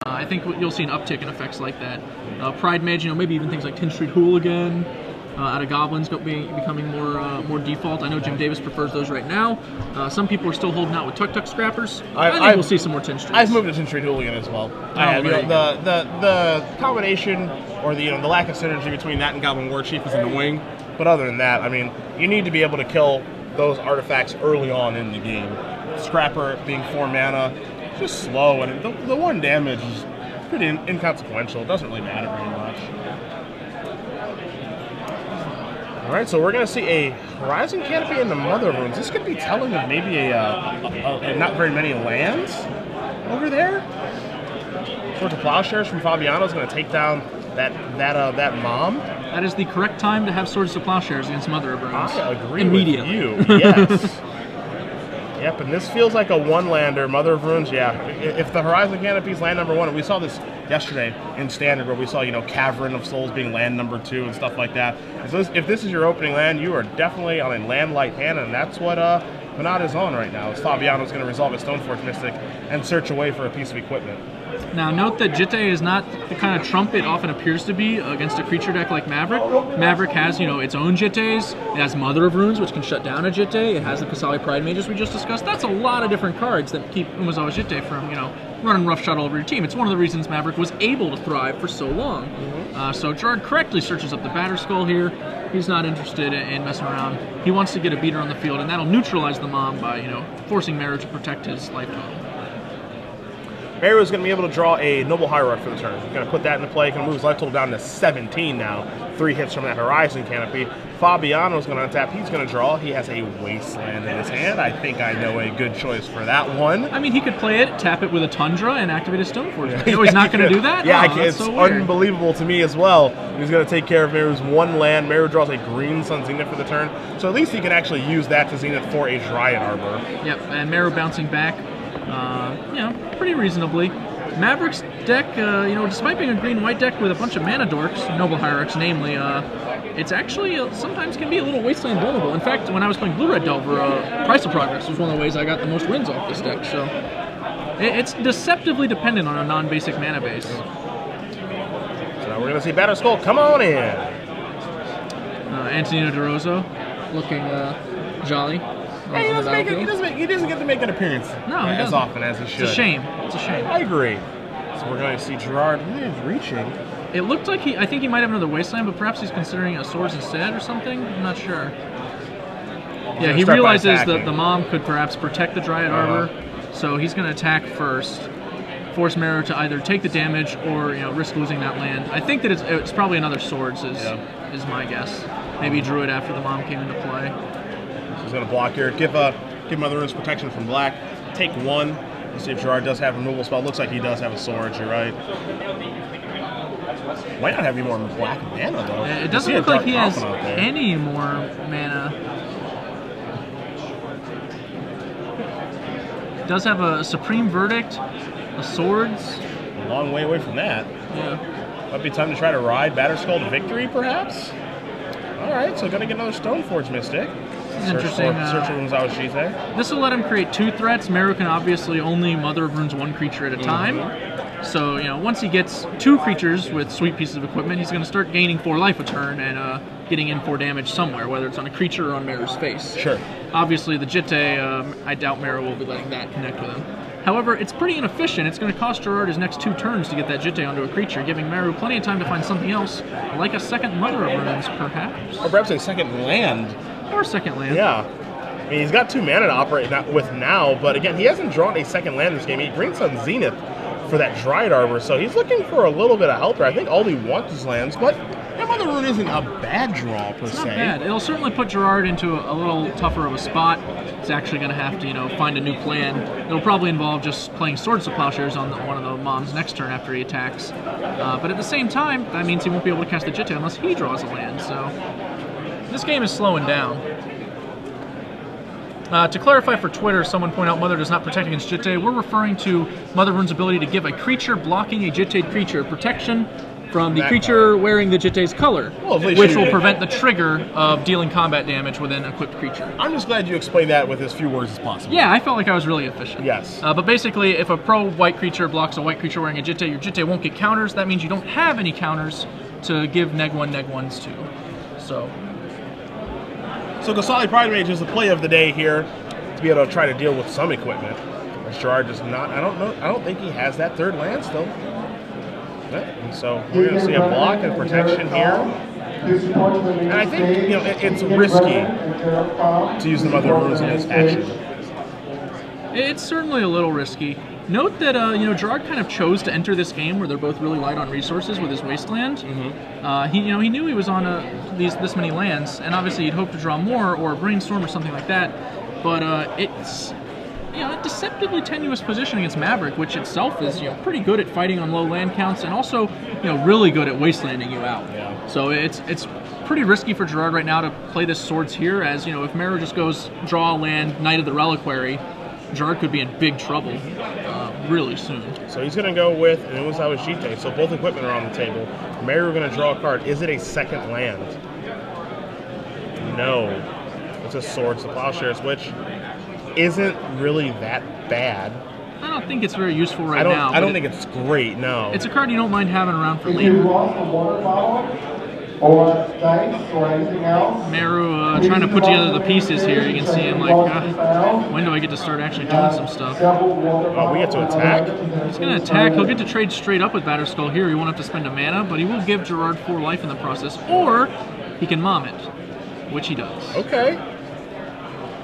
I think you'll see an uptick in effects like that. Pride Mage, maybe even things like Tin Street Hooligan, out of Goblins becoming more default. I know Jim Davis prefers those right now. Some people are still holding out with Tuk-Tuk Scrappers. I think we'll see some more Tin Streets. I've moved to Tin Street Hooligan as well. The combination or the lack of synergy between that and Goblin War Chief is annoying. But other than that, I mean, you need to be able to kill those artifacts early on in the game. Scrapper being 4 mana, just slow, and the 1 damage is pretty inconsequential. It doesn't really matter very much. All right, so we're going to see a Horizon Canopy in the Mother Runes. This could be telling of maybe a not very many lands over there. Swords of Plowshares from Fabiano is going to take down that mom. That is the correct time to have Swords of Plowshares against Mother of Runes. I agree with you. Yes. Yep, and this feels like a 1-lander. Mother of Runes, yeah. If the Horizon Canopy is land number 1, and we saw this yesterday in Standard where we saw, Cavern of Souls being land number 2 and stuff like that. If this is your opening land, you are definitely on a land-light hand, and that's what Bhanot is on right now. Fabiano's going to resolve his Stoneforge Mystic and search away for a piece of equipment. Now, note that Jitte is not the kind of trump it often appears to be against a creature deck like Maverick. Maverick has, its own Jittes. It has Mother of Runes, which can shut down a Jitte. It has the Kasali Pride Mages we just discussed. That's a lot of different cards that keep Umezawa Jitte from, running roughshod all over your team. It's one of the reasons Maverick was able to thrive for so long. So Gerard correctly searches up the Batterskull here. He's not interested in messing around. He wants to get a beater on the field, and that'll neutralize the mom by, forcing Meru to protect his life total. Meru is going to be able to draw a Noble Hierarch for the turn. He's going to put that into play. Going to move his life total down to 17 now. 3 hits from that Horizon Canopy. Fabiano is going to untap. He's going to draw. He has a Wasteland in his hand. I think I know a good choice for that one. I mean, he could play it, tap it with a Tundra, and activate his Stoneforge. You know he's not going to do that? Yeah, it's so unbelievable to me as well. He's going to take care of Meru's 1 land. Meru draws a Green Sun Zenith for the turn. So at least he can actually use that to Zenith for a Dryad Arbor. Yep, and Meru bouncing back. Pretty reasonably. Maverick's deck, despite being a green-white deck with a bunch of mana dorks, Noble Hierarchs namely, it's actually sometimes can be a little Wasteland vulnerable. In fact, when I was playing Blue-Red Delver, Price of Progress was one of the ways I got the most wins off this deck, so it's deceptively dependent on a non-basic mana base. So now we're going to see Batterskull come on in. Antonino DeRosa looking jolly. Hey, he doesn't get to make an appearance as often as he should. It's a shame. It's a shame. I agree. So we're going to see Gerard reaching. It looked like I think he might have another Wasteland, but perhaps he's considering a Swords instead or something. I'm not sure. Yeah, he realizes that the mom could perhaps protect the Dryad Arbor, so he's going to attack first, force Meru to either take the damage or risk losing that land. I think that it's probably another Swords is my guess. Maybe Druid after the mom came into play. He's going to block here. Give Mother Runes protection from black. Take 1. Let's see if Gerard does have a removal spell. Looks like he does have a Sword. You're right. Might not have any more black mana, though. It doesn't look like he has any more mana. Does have a Supreme Verdict, a Swords. A long way away from that. Yeah. Might be time to try to ride Batterskull to victory, perhaps? Alright, so going to get another Stoneforge Mystic. Interesting. This will let him create 2 threats. Meru can obviously only Mother of Runes 1 creature at a time. So, once he gets 2 creatures with sweet pieces of equipment, he's going to start gaining 4 life a turn and getting in 4 damage somewhere, whether it's on a creature or on Meru's face. Sure. Obviously, the Jitte, I doubt Meru will be letting that connect with him. However, it's pretty inefficient. It's going to cost Gerard his next 2 turns to get that Jitte onto a creature, giving Meru plenty of time to find something else, like a second Mother of Runes, perhaps. Or perhaps a second land. Or second land. Yeah. I mean, he's got 2 mana to operate with now, but again, he hasn't drawn a second land this game. He Green Sun Zenith for that Dryad Arbor, so he's looking for a little bit of help here. I think all he wants is lands, but that Mother Rune isn't a bad draw, per se. Not bad. It'll certainly put Gerard into a little tougher of a spot. He's actually going to have to, find a new plan. It'll probably involve just playing Swords of Plowshares on one of the mom's next turn after he attacks. But at the same time, that means he won't be able to cast the Jitte unless he draws a land, so this game is slowing down. To clarify for Twitter, someone pointed out Mother does not protect against Jitte. We're referring to Mother Rune's ability to give a creature blocking a Jitte creature protection from the That creature color. wearing the Jitte's color, Well, at least which you will did. prevent the trigger of dealing combat damage with an equipped creature. I'm just glad you explained that with as few words as possible. Yeah, I felt like I was really efficient. Yes. But basically, if a pro white creature blocks a white creature wearing a Jitte, your Jitte won't get counters. That means you don't have any counters to give neg-1s to. So Kasali Pride Mage is the play of the day here to be able to try to deal with some equipment. As Gerard does not, I don't think he has that third land still. Yeah, and so we're going to see a block and protection here. And I think, it's risky to use the Mother of Runes in this action. it's certainly a little risky. Note that Gerard kind of chose to enter this game where they're both really light on resources with his Wasteland. He knew he was on this many lands, and obviously he'd hope to draw more or a Brainstorm or something like that. But it's a deceptively tenuous position against Maverick, which itself is pretty good at fighting on low land counts and also really good at wastelanding you out. Yeah. So it's pretty risky for Gerard right now to play this Swords here, as if Meru just goes draw a land, Knight of the Reliquary, Gerard could be in big trouble really soon. So he's going to go with an Umezawa Jitte. So both equipment are on the table. Meru going to draw a card. Is it a second land? No. It's a Swords to Plowshares, which isn't really that bad. I don't think it's very useful right now. I don't think it's great, no. It's a card you don't mind having around for If you later. lost a water bottle or dice or anything else, Meru trying to put together the pieces here. You can see him like, when do I get to start actually doing some stuff? Oh, we get to attack? He's going to attack. He'll get to trade straight up with Batterskull here. He won't have to spend a mana, but he will give Gerard 4 life in the process. Or he can Mom it, which he does. Okay.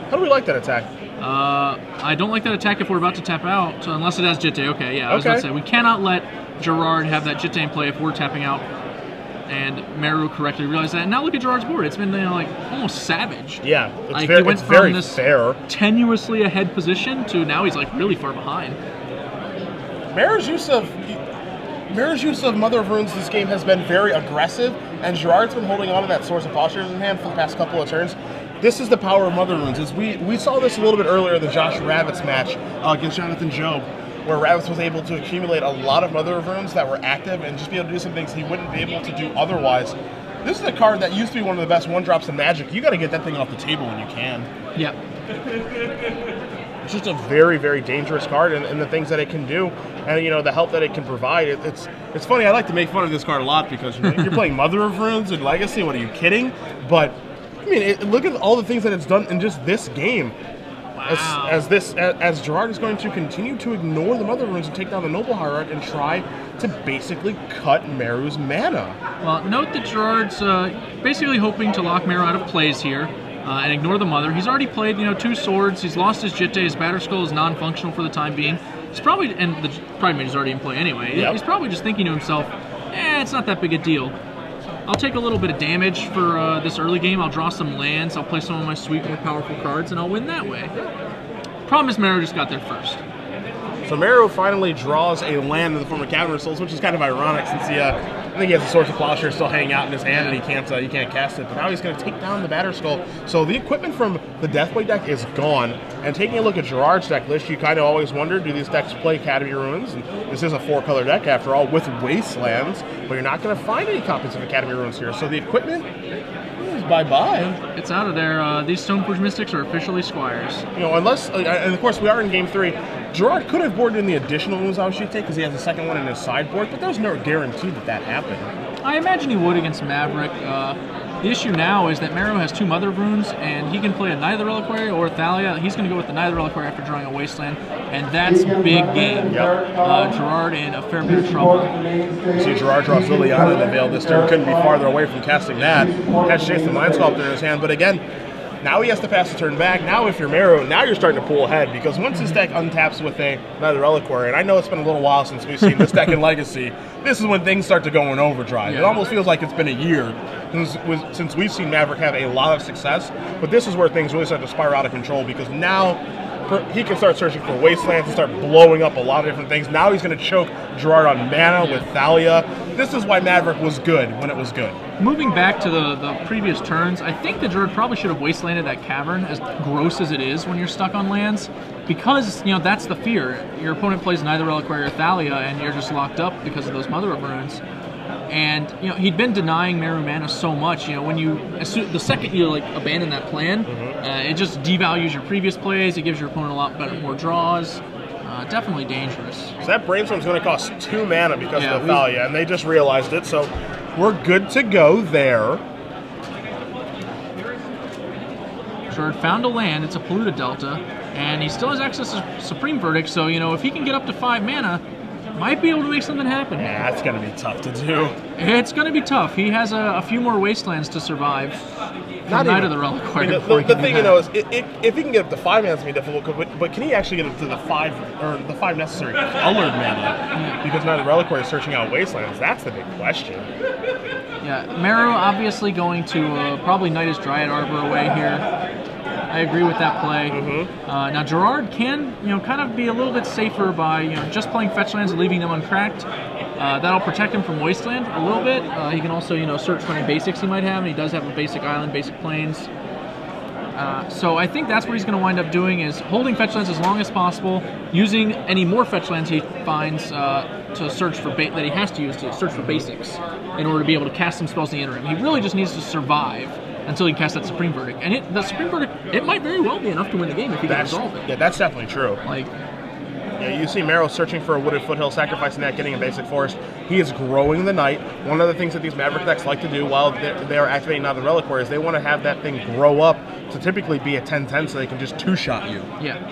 How do we like that attack? I don't like that attack if we're about to tap out, unless it has Jitte. Okay, yeah, I was about to say, we cannot let Gerard have that Jitte in play if we're tapping out. And Meru correctly realized that. And now look at Gerard's board. It's been almost savaged. Yeah, Like, very, he went it's from very this fair. tenuously ahead position to now he's really far behind. Meru's use of Mother of Runes this game has been very aggressive, and Gerard's been holding on to that Source of Postures in hand for the past couple of turns. This is the power of Mother of Runes. We saw this a little bit earlier in the Josh Rabbits match against Jonathan Job, where Rabbits was able to accumulate a lot of Mother of Runes that were active and just be able to do some things he wouldn't be able to do otherwise. This is a card that used to be one of the best one-drops in Magic. You got to get that thing off the table when you can. Yeah. It's just a very, very dangerous card, and the things that it can do, and the help that it can provide. It's funny. I like to make fun of this card a lot because you're playing Mother of Runes in Legacy. What are you kidding? But I mean, look at all the things that it's done in just this game. Wow. As Gerard is going to continue to ignore the Mother of Runes and take down the Noble Hierarch and try to basically cut Meru's mana. Well, note that Gerard's basically hoping to lock Meru out of plays here and ignore the Mother. He's already played, 2 swords. He's lost his Jitte. His Batterskull is non-functional for the time being. He's probably, and the Pride Mage is already in play anyway. Yep. He's probably just thinking to himself, it's not that big a deal. I'll take a little bit of damage for this early game. I'll draw some lands. I'll play some of my sweet, more powerful cards, and I'll win that way. Problem is, Meru just got there first. So Meru finally draws a land in the form of Cavern of Souls, which is kind of ironic since I think he has a Source of Plowshare still hanging out in his hand, and he can't cast it. But now he's going to take down the Batterskull. So the equipment from the Deathblade deck is gone. And taking a look at Gerard's deck list, you kind of always wonder, do these decks play Academy Ruins? And this is a 4-color deck after all, with Wastelands, but you're not going to find any copies of Academy Ruins here. So the equipment is bye-bye. It's out of there. These Stoneforge Mystics are officially Squires. Unless, and of course we are in Game 3, Gerard could have boarded in the additional Umezawa Jitte because he has a second one in his sideboard, but there's no guarantee that happened. I imagine he would against Maverick. The issue now is that Meru has 2 Mother of Runes, and he can play a Knight of the Reliquary or Thalia. He's going to go with the Knight of the Reliquary after drawing a Wasteland, and that's big game. Yep. Gerard in a fair bit of trouble. See, Gerard draws Liliana in the Veil this turn. Couldn't be farther away from casting that. Has Chase the Mind Sculptor in his hand, but again, now he has to pass the turn back. Now if you're Meru, now you're starting to pull ahead because once his deck untaps with a Knight of the Reliquary, and I know it's been a little while since we've seen this deck in Legacy, this is when things start to go in overdrive. Yeah. It almost feels like it's been a year since we've seen Maverick have a lot of success, but this is where things really start to spiral out of control because now he can start searching for Wastelands and start blowing up a lot of different things. Now he's going to choke Gerard on mana with Thalia. This is why Maverick was good when it was good. Moving back to the previous turns, I think that Gerard probably should have Wastelanded that Cavern, as gross as it is when you're stuck on lands, because, that's the fear. Your opponent plays neither Reliquary or Thalia, and you're just locked up because of those Mother of Runes. And he'd been denying Meru mana so much. When the second you like abandon that plan, it just devalues your previous plays. It gives your opponent a lot more draws. Definitely dangerous. So that Brainstorm's going to cost 2 mana because of the Thalia, and they just realized it. So we're good to go there. Gerard found a land. It's a polluted delta, and he still has access to Supreme Verdict. So if he can get up to 5 mana, might be able to make something happen. Yeah, that's going to be tough to do. It's going to be tough. He has a few more wastelands to survive. Not Night of the Reliquary. The thing is, if he can get up to 5 mana, it's going to be difficult. But can he actually get up to the 5 necessary colored mana? Because Night of the Reliquary is searching out wastelands. That's the big question. Yeah, Meru obviously going to probably Knight his Dryad Arbor away here. I agree with that play. Now Gerard can, kind of be a little bit safer by, just playing fetch lands and leaving them uncracked. That'll protect him from wasteland a little bit. He can also, search for any basics he might have, and he does have a basic island, basic plains. So I think that's what he's going to wind up doing is holding fetch lands as long as possible, using any more fetch lands he finds to search for that he has to use to search for basics in order to be able to cast some spells in the interim. He really just needs to survive until he casts that Supreme Verdict. And the Supreme Verdict, it might very well be enough to win the game if he can resolve it. Yeah, that's definitely true. You see Meru searching for a wooded foothill, sacrificing that, getting a basic forest. He is growing the Knight. One of the things that these Maverick decks like to do while they are activating Night of the Reliquary is they want to have that thing grow up to typically be a 10-10 so they can just two-shot you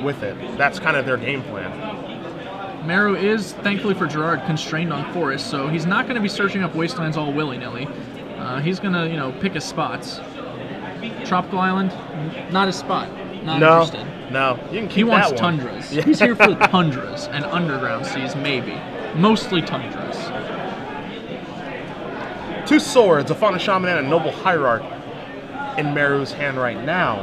with it. That's kind of their game plan. Meru is, thankfully for Gerard, constrained on forest, so he's not going to be searching up wastelands all willy-nilly. He's going to, pick his spots. Tropical Island, not his spot. Not interested. No, you can keep He wants that one. tundras. He's here for the tundras and underground seas, maybe. Mostly tundras. 2 swords, a Fauna Shaman and a Noble Hierarch in Meru's hand right now.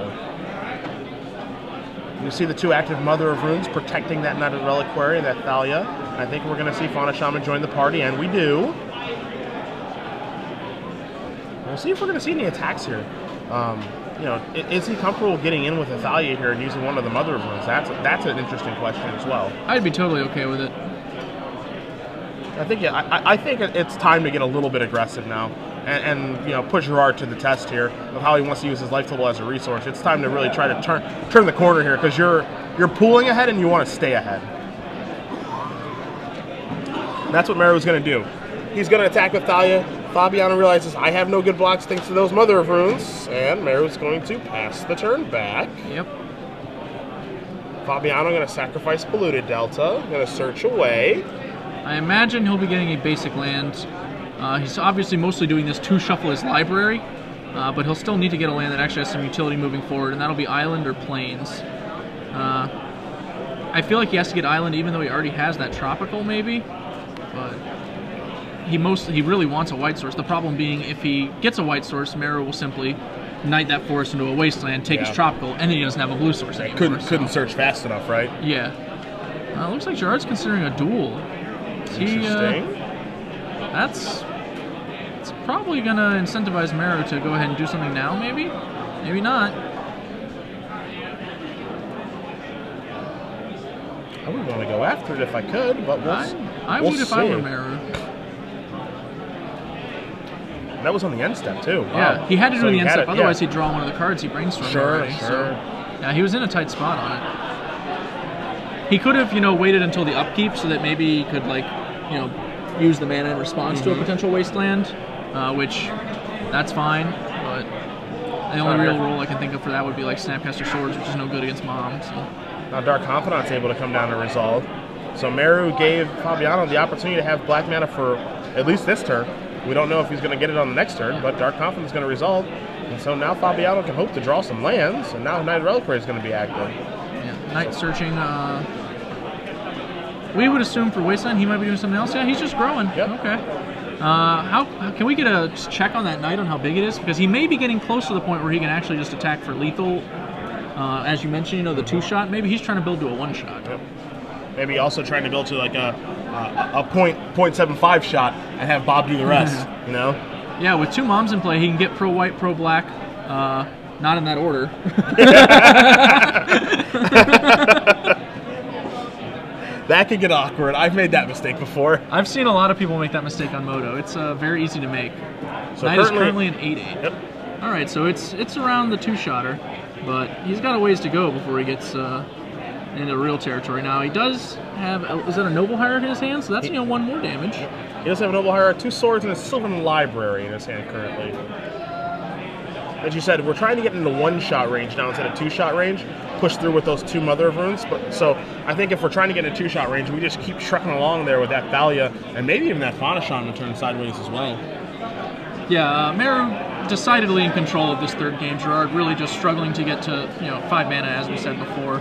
You see the 2 active Mother of Runes protecting that Night of the Reliquary and that Thalia. I think we're going to see Fauna Shaman join the party, and we do. We'll see if we're going to see any attacks here. Is he comfortable getting in with a Thalia here and using one of the Mother of Runes? That's an interesting question as well. I'd be totally okay with it. I think it's time to get a little bit aggressive now and put Gerard to the test here of how he wants to use his life total as a resource. It's time to really try to turn the corner here because you're pulling ahead and you want to stay ahead. That's what Meru's going to do. He's going to attack with Thalia. Fabiano realizes I have no good blocks thanks to those Mother of Runes, and Meru's going to pass the turn back. Yep. Fabiano going to sacrifice Polluted Delta, going to search away. I imagine he'll be getting a basic land. He's obviously mostly doing this to shuffle his library, but he'll still need to get a land that actually has some utility moving forward, and that'll be Island or Plains. I feel like he has to get Island even though he already has that Tropical, maybe, but he really wants a white source. The problem being if he gets a white source, Meru will simply knight that forest into a wasteland, take his Tropical, and then he doesn't have a blue source anymore. Couldn't search fast enough, right? Yeah. Looks like Gerard's considering a duel. Interesting. It's probably going to incentivize Meru to go ahead and do something now, maybe? Maybe not. I would want to go after it if I could, but I would if I were Meru. That was on the end step, too. Wow. Yeah, he had to do the end step, otherwise he'd draw one of the cards he brainstormed already. Sure. So, yeah, he was in a tight spot on it. He could have, waited until the upkeep so that maybe he could, use the mana in response to a potential wasteland, which, that's fine, but the only real role I can think of for that would be, Snapcaster Swords, which is no good against Mom, so. Now Dark Confidant's able to come down to resolve. So Meru gave Fabiano the opportunity to have black mana for at least this turn. We don't know if he's going to get it on the next turn, but Dark Confidant's going to resolve. And so now Fabiano can hope to draw some lands, and now Night of the Reliquary is going to be active. Yeah, Knight searching. We would assume for Wasteland he might be doing something else. Yeah, he's just growing. Yep. Okay. How can we get a check on that Knight on how big it is? Because he may be getting close to the point where he can actually just attack for lethal. As you mentioned, the 2-shot. Maybe he's trying to build to a 1-shot. Yep. Maybe also trying to build to a 0.75 shot and have Bob do the rest, Yeah, with 2 moms in play, he can get pro-white, pro-black, not in that order. That could get awkward. I've made that mistake before. I've seen a lot of people make that mistake on Moto. It's very easy to make. So Knight is currently an 8-8. Yep. All right, so it's around the 2-shotter, but he's got a ways to go before he gets into real territory. Now he does have, is that a Noble Hierarch in his hand? So that's 1 more damage. He does have a Noble Hierarch, 2 swords, and a Sylvan Library in his hand currently. As you said, we're trying to get into 1-shot range now instead of 2-shot range. Push through with those 2 Mother of Runes. But so I think if we're trying to get into 2-shot range, we just keep trucking along there with that Thalia and maybe even that Bhanot to turn sideways as well. Yeah, Meru decidedly in control of this third game. Gerard really just struggling to get to 5 mana, as we said before.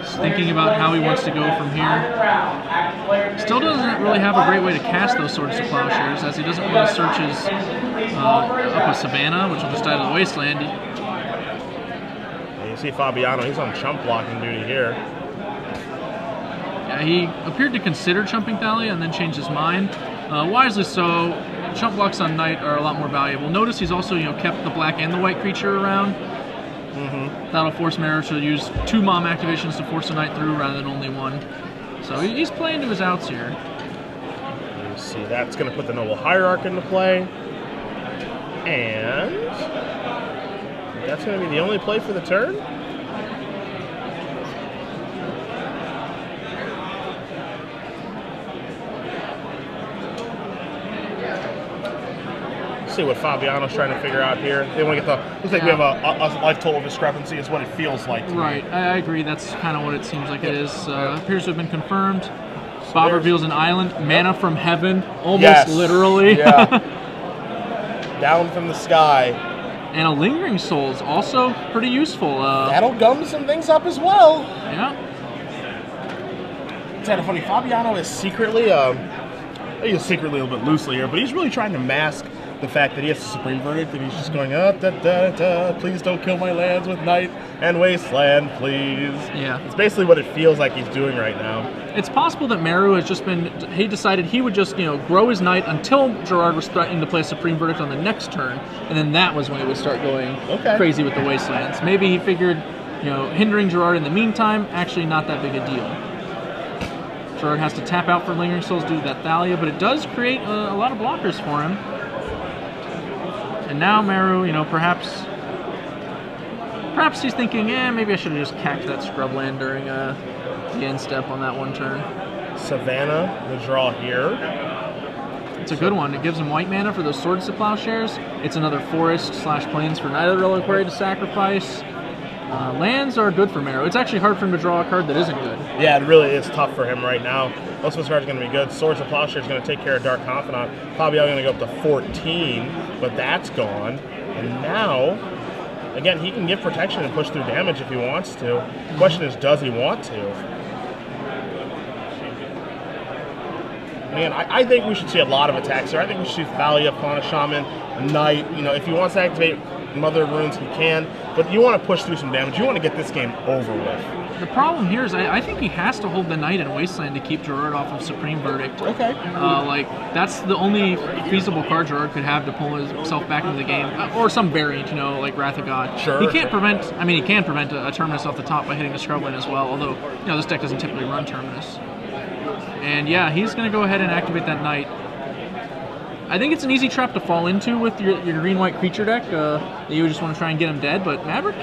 Just thinking about how he wants to go from here. Still doesn't really have a great way to cast those Swords to Plowshares, as he doesn't want to search his up with Savannah, which will just die to the Wasteland. And you see Fabiano, he's on chump blocking duty here. Yeah, he appeared to consider chumping Thalia and then changed his mind. Wisely so. Chump blocks on Knight are a lot more valuable. Notice he's also kept the black and the white creature around. That'll force Meru to use 2 Mom activations to force a Knight through rather than only 1. So he's playing to his outs here. You see, that's going to put the Noble Hierarch into play. And that's going to be the only play for the turn. See what Fabiano's trying to figure out here. They want to get the. Looks like we have a life total discrepancy. Is what it feels like. Right, I agree. That's kind of what it seems like it is. Appears to have been confirmed. Bob reveals an island, mana from heaven, almost literally. Yeah. Down from the sky. And a Lingering Soul's also pretty useful. That'll gum some things up as well. Yeah. It's kind of funny. Fabiano is secretly, I use secretly a little bit loosely here, but he's really trying to mask the fact that he has the Supreme Verdict and he's just going, please don't kill my lands with Knight and Wasteland, please. Yeah. It's basically what it feels like he's doing right now. It's possible that Meru has just been, he decided he would just, grow his Knight until Gerard was threatening to play a Supreme Verdict on the next turn, and then that was when he would start going crazy with the Wastelands. Maybe he figured, hindering Gerard in the meantime, actually not that big a deal. Gerard has to tap out for Lingering Souls due to that Thalia, but it does create a lot of blockers for him. And now Meru, perhaps he's thinking, maybe I should have just cacked that Scrubland during the end step on that one turn. Savannah, the draw here. It's a good one. It gives him white mana for those Swords to Plowshares. It's another forest/plains for Knight of the Reliquary to sacrifice. Lands are good for Meru. It's actually hard for him to draw a card that isn't good. Yeah, it really is tough for him right now. Most of his cards are going to be good. Swords of Plowshare is going to take care of Dark Confidant. Fabiano going to go up to 14, but that's gone. And now, again, he can give protection and push through damage if he wants to. The question is, does he want to? Man, I think we should see a lot of attacks here. I think we should see Thalia, Fauna Shaman, Knight. If he wants to activate Mother of Runes, he can. But you want to push through some damage. You want to get this game over with. The problem here is I think he has to hold the Knight in Wasteland to keep Gerard off of Supreme Verdict. Okay. That's the only feasible card Gerard could have to pull himself back into the game. Or some variant, like Wrath of God. Sure. He can't prevent, he can prevent a Terminus off the top by hitting the Scrubland as well, although, this deck doesn't typically run Terminus. And yeah, he's going to go ahead and activate that Knight. I think it's an easy trap to fall into with your green-white creature deck. You just want to try and get him dead, but Maverick,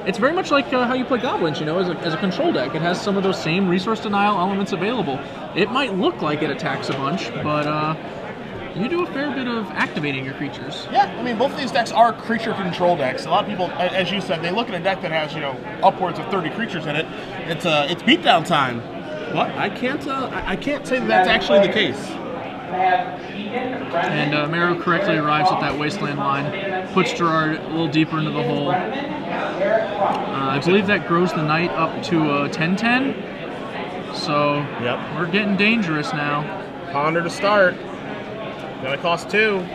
it's very much like how you play Goblins, as a control deck. It has some of those same resource denial elements available. It might look like it attacks a bunch, but you do a fair bit of activating your creatures. Yeah, both of these decks are creature control decks. A lot of people, as you said, they look at a deck that has, upwards of 30 creatures in it. It's beatdown time. What? I can't say that that's actually the case. And Meru correctly arrives at that Wasteland line, puts Gerard a little deeper into the hole. I believe that grows the Knight up to 10/10. So we're getting dangerous now. Ponder to start. Gonna cost 2. The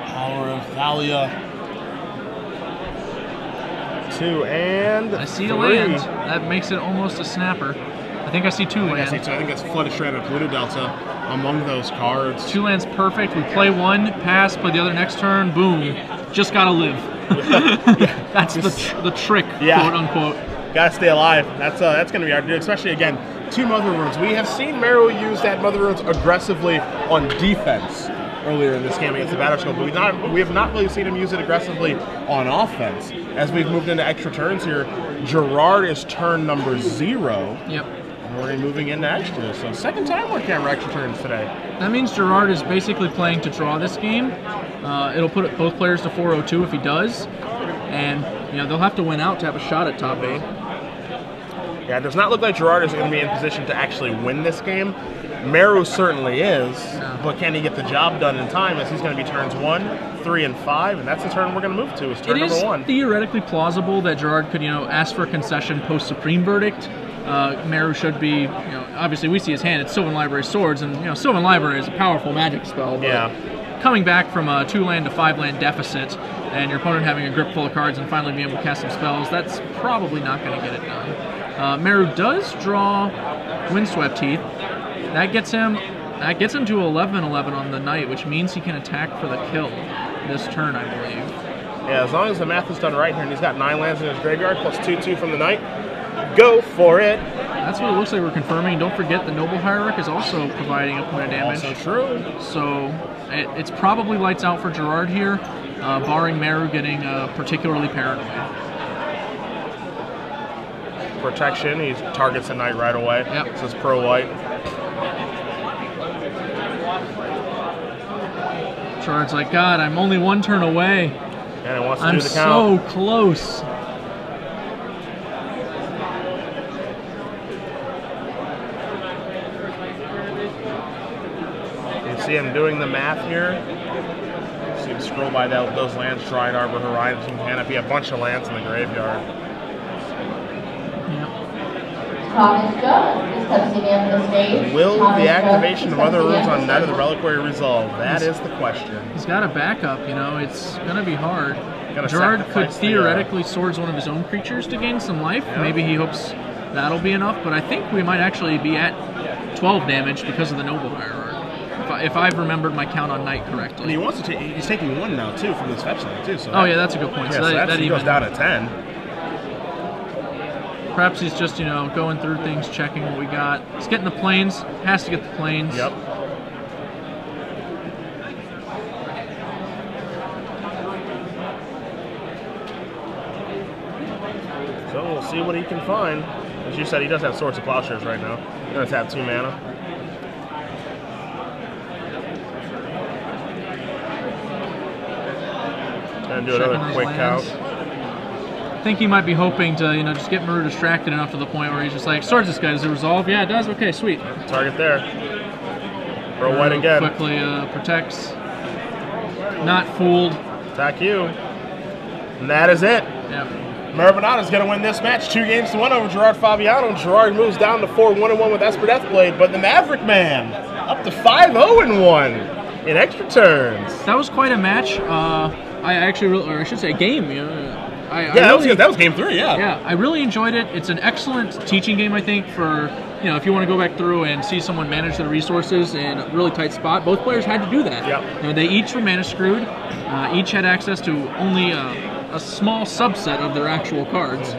power of Thalia. 2 and I see 3. a land. That makes it almost a snapper. I think I see 2 lands. I think that's Flooded Strand of Pluto Delta among those cards. 2 lands perfect. We play 1, pass, play the other next turn, boom. Just gotta live. That's the trick, quote unquote. Gotta stay alive. That's going to be our dude, especially, again, 2 Mother Runes. We have seen Meru use that Mother Runes aggressively on defense earlier in this game against the Bhanot, but we have not really seen him use it aggressively on offense. As we've moved into extra turns here, Gerard is turn number 0. Yep. And we're moving into extra. So second time we're camera extra turns today. That means Gerard is basically playing to draw this game. It'll put both players to 402 if he does. And they'll have to win out to have a shot at top 8. Yeah, it does not look like Gerard is going to be in position to actually win this game. Meru certainly is, but can he get the job done in time, as he's going to be turns 1, 3, and 5, and that's the turn we're going to move to, is turn number 1. It is theoretically plausible that Gerard could, ask for a concession post-Supreme Verdict. Meru should be, obviously we see his hand, it's Sylvan Library Swords, and, Sylvan Library is a powerful magic spell, but coming back from a 2-land to 5-land deficit, and your opponent having a grip full of cards and finally being able to cast some spells, that's probably not going to get it done. Meru does draw Windswept Teeth. That gets him to 11/11 on the night, which means he can attack for the kill this turn, I believe. Yeah, as long as the math is done right here, and he's got 9 lands in his graveyard, plus 2/2 from the night, go for it. That's what it looks like we're confirming. Don't forget the Noble Hierarch is also providing a point of damage. Also true. So it's probably lights out for Gerard here, barring Meru getting particularly paranoid. Protection, he targets the knight right away. Yep. This is pro-white. Gerard's like, God, I'm only 1 turn away. And it wants to I'm do the count. so close. You see him doing the math here. See him scroll by those lands, Stride, Arbor, Horizon, Canopy, a bunch of lands in the graveyard. Will the activation of other runes on Night of the Reliquary resolve? That is the question. He's got a backup, it's going to be hard. Gotta Gerard could sacrifice theoretically swords one of his own creatures to gain some life. Yeah. Maybe he hopes that'll be enough, but I think we might actually be at 12 damage because of the Noble Hierarch. If I've remembered my count on Night correctly. And he wants to take, he's taking 1 now, too, from this fetch land, too. So oh, yeah, that's a good point. Yeah, so that he even goes down to 10. Perhaps he's just, going through things, checking what we got. He's getting the planes. Has to get the planes. Yep. So we'll see what he can find. As you said, he does have Swords of Plowshares right now. He's going to tap 2 mana. Going to do another quick count. I think he might be hoping to, just get Meru distracted enough to the point where he's just like, swords this guy, does it resolve? Yeah, it does. Okay, sweet. Target there. Throw white again. Quickly protects. Not fooled. Attack you. And that is it. Yep. Meru Bhanot is going to win this match 2-1 over Gerard Fabiano. Gerard moves down to 4-1-1 with Esper Deathblade, but the Maverick Man up to 5-0-1 in extra turns. That was quite a match. I should say a game. That was game 3, yeah. Yeah, I really enjoyed it. It's an excellent teaching game, I think, for, if you want to go back through and see someone manage their resources in a really tight spot. Both players had to do that. Yep. They each were mana screwed. Each had access to only a small subset of their actual cards.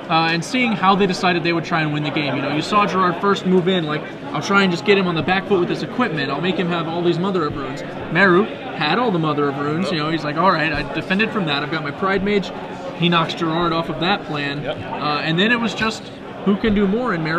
And seeing how they decided they would try and win the game. You saw Gerard first move in, like, I'll try and just get him on the back foot with his equipment. I'll make him have all these Mother of Runes. Meru had all the Mother of Runes. He's like, all right, I defended from that. I've got my Pride Mage. He knocks Gerard off of that plan. Yep. And then it was just who can do more, and Meru